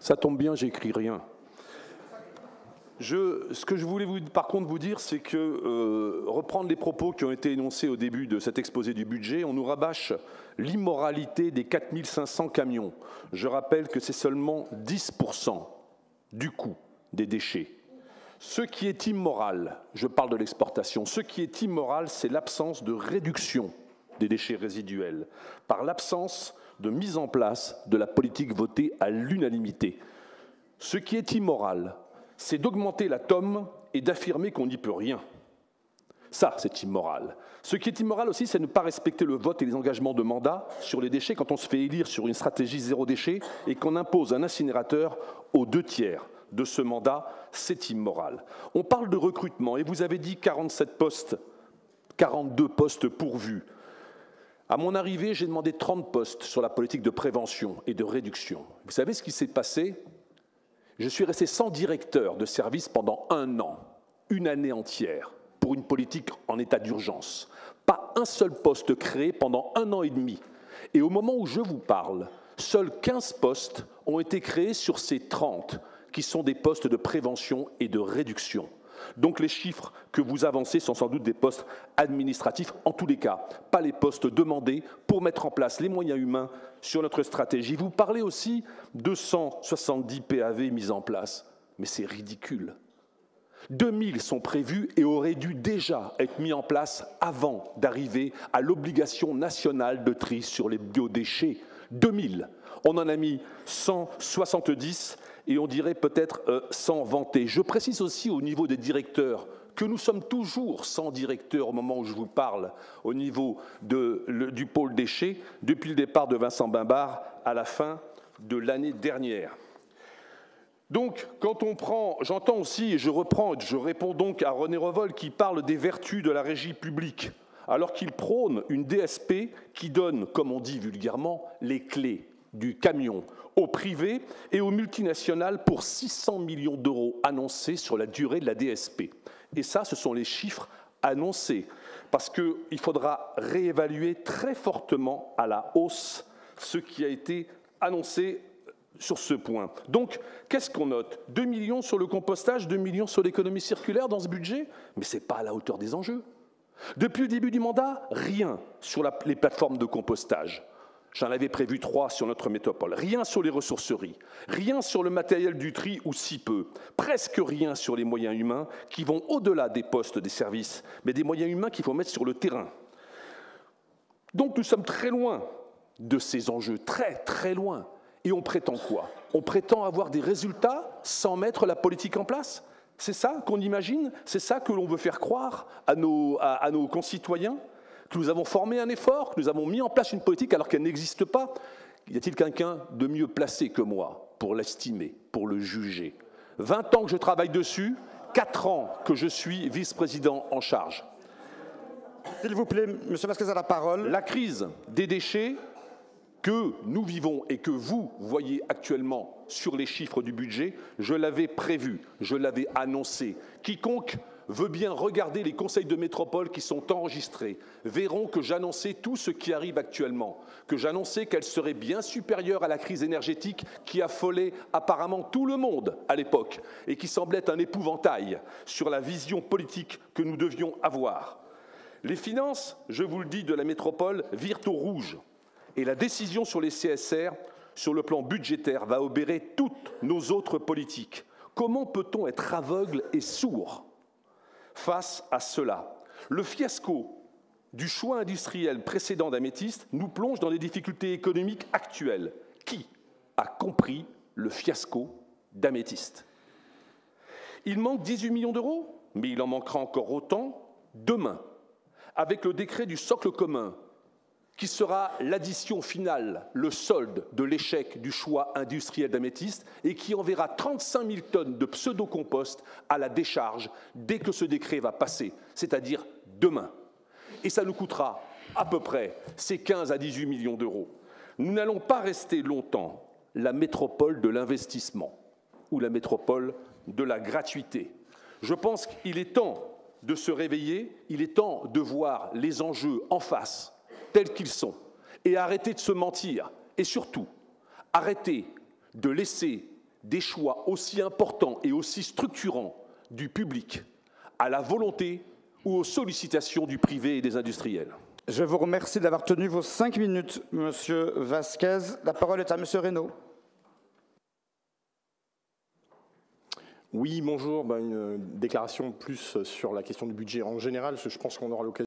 Ça tombe bien, j'écris rien. Ce que je voulais par contre vous dire, c'est que reprendre les propos qui ont été énoncés au début de cet exposé du budget, on nous rabâche l'immoralité des 4500 camions. Je rappelle que c'est seulement 10% du coût des déchets. Ce qui est immoral, je parle de l'exportation, ce qui est immoral, c'est l'absence de réduction des déchets résiduels, par l'absence de mise en place de la politique votée à l'unanimité. Ce qui est immoral, c'est d'augmenter la TOM et d'affirmer qu'on n'y peut rien. Ça, c'est immoral. Ce qui est immoral aussi, c'est ne pas respecter le vote et les engagements de mandat sur les déchets quand on se fait élire sur une stratégie zéro déchet et qu'on impose un incinérateur aux 2/3 de ce mandat, c'est immoral. On parle de recrutement et vous avez dit 47 postes, 42 postes pourvus. À mon arrivée, j'ai demandé 30 postes sur la politique de prévention et de réduction. Vous savez ce qui s'est passé ? Je suis resté sans directeur de service pendant 1 an, une année entière, pour une politique en état d'urgence. Pas un seul poste créé pendant 1 an et demi. Et au moment où je vous parle, seuls 15 postes ont été créés sur ces 30, qui sont des postes de prévention et de réduction. Donc les chiffres que vous avancez sont sans doute des postes administratifs, en tous les cas, pas les postes demandés pour mettre en place les moyens humains sur notre stratégie. Vous parlez aussi de 170 PAV mis en place, mais c'est ridicule. 2000 sont prévus et auraient dû déjà être mis en place avant d'arriver à l'obligation nationale de tri sur les biodéchets. 2000. On en a mis 170 et on dirait peut-être sans vanter. Je précise aussi au niveau des directeurs que nous sommes toujours sans directeur au moment où je vous parle, au niveau du pôle déchets, depuis le départ de Vincent Bimbard à la fin de l'année dernière. Donc, quand on prend, j'entends aussi, et je réponds donc à René Revol qui parle des vertus de la régie publique, alors qu'il prône une DSP qui donne, comme on dit vulgairement, les clés du camion au privé et aux multinationales pour 600 millions d'euros annoncés sur la durée de la DSP. Et ça, ce sont les chiffres annoncés, parce qu'il faudra réévaluer très fortement à la hausse ce qui a été annoncé sur ce point. Donc, qu'est-ce qu'on note? 2 millions sur le compostage, 2 millions sur l'économie circulaire dans ce budget? Mais ce n'est pas à la hauteur des enjeux. Depuis le début du mandat, rien sur les plateformes de compostage. J'en avais prévu 3 sur notre métropole. Rien sur les ressourceries, rien sur le matériel du tri ou si peu, presque rien sur les moyens humains qui vont au-delà des postes des services, mais des moyens humains qu'il faut mettre sur le terrain. Donc nous sommes très loin de ces enjeux, très très loin. Et on prétend quoi? On prétend avoir des résultats sans mettre la politique en place? C'est ça qu'on imagine? C'est ça que l'on veut faire croire à nos concitoyens? Que nous avons formé un effort, que nous avons mis en place une politique alors qu'elle n'existe pas? Y a-t-il quelqu'un de mieux placé que moi pour l'estimer, pour le juger? 20 ans que je travaille dessus, 4 ans que je suis vice-président en charge. S'il vous plaît, Monsieur Vasquez a la parole. La crise des déchets que nous vivons et que vous voyez actuellement sur les chiffres du budget, je l'avais prévu, je l'avais annoncé. Quiconque veut bien regarder les conseils de métropole qui sont enregistrés, verront que j'annonçais tout ce qui arrive actuellement, que j'annonçais qu'elle serait bien supérieure à la crise énergétique qui affolait apparemment tout le monde à l'époque et qui semblait un épouvantail sur la vision politique que nous devions avoir. Les finances, je vous le dis, de la métropole virent au rouge et la décision sur les CSR, sur le plan budgétaire, va obérer toutes nos autres politiques. Comment peut-on être aveugle et sourd face à cela? Le fiasco du choix industriel précédent d'Améthyste nous plonge dans les difficultés économiques actuelles. Qui a compris le fiasco d'Améthyste? Il manque 18 millions d'euros, mais il en manquera encore autant demain, avec le décret du socle commun, qui sera l'addition finale, le solde de l'échec du choix industriel d'Améthyste et qui enverra 35 000 tonnes de pseudo-compost à la décharge dès que ce décret va passer, c'est-à-dire demain. Et ça nous coûtera à peu près ces 15 à 18 millions d'euros. Nous n'allons pas rester longtemps la métropole de l'investissement ou la métropole de la gratuité. Je pense qu'il est temps de se réveiller, il est temps de voir les enjeux en face, tels qu'ils sont, et arrêter de se mentir, et surtout, arrêter de laisser des choix aussi importants et aussi structurants du public à la volonté ou aux sollicitations du privé et des industriels. Je vous remercie d'avoir tenu vos 5 minutes, Monsieur Vasquez. La parole est à Monsieur Reynaud. Oui, bonjour. Une déclaration plus sur la question du budget en général, parce que je pense qu'on aura l'occasion